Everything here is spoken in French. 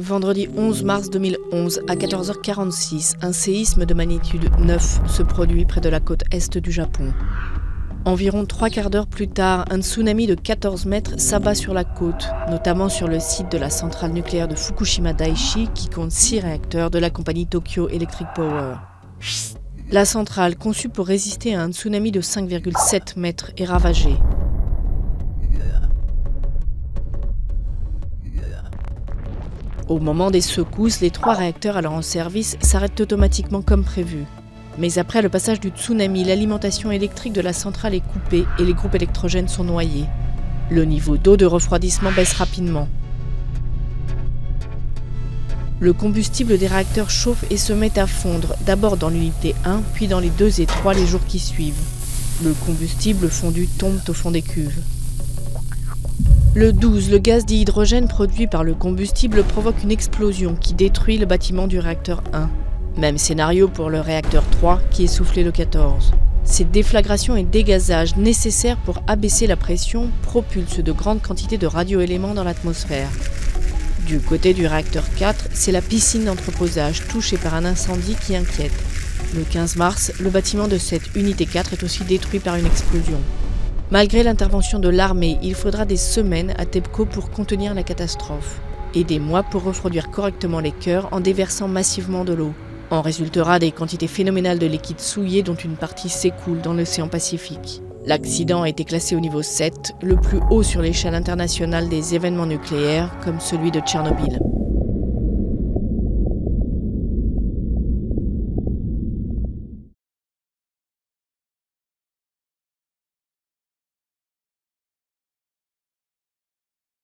Vendredi 11 mars 2011, à 14h46, un séisme de magnitude 9 se produit près de la côte est du Japon. Environ 3/4 d'heure plus tard, un tsunami de 14 mètres s'abat sur la côte, notamment sur le site de la centrale nucléaire de Fukushima Daiichi qui compte 6 réacteurs de la compagnie Tokyo Electric Power. La centrale, conçue pour résister à un tsunami de 5,7 mètres, est ravagée. Au moment des secousses, les 3 réacteurs alors en service s'arrêtent automatiquement comme prévu. Mais après le passage du tsunami, l'alimentation électrique de la centrale est coupée et les groupes électrogènes sont noyés. Le niveau d'eau de refroidissement baisse rapidement. Le combustible des réacteurs chauffe et se met à fondre, d'abord dans l'unité 1, puis dans les 2 et 3 les jours qui suivent. Le combustible fondu tombe au fond des cuves. Le 12, le gaz dihydrogène produit par le combustible provoque une explosion qui détruit le bâtiment du réacteur 1. Même scénario pour le réacteur 3 qui est soufflé le 14. Ces déflagrations et dégazages nécessaires pour abaisser la pression propulsent de grandes quantités de radioéléments dans l'atmosphère. Du côté du réacteur 4, c'est la piscine d'entreposage touchée par un incendie qui inquiète. Le 15 mars, le bâtiment de cette unité 4 est aussi détruit par une explosion. Malgré l'intervention de l'armée, il faudra des semaines à TEPCO pour contenir la catastrophe et des mois pour refroidir correctement les cœurs en déversant massivement de l'eau. En résultera des quantités phénoménales de liquide souillé dont une partie s'écoule dans l'océan Pacifique. L'accident a été classé au niveau 7, le plus haut sur l'échelle internationale des événements nucléaires, comme celui de Tchernobyl.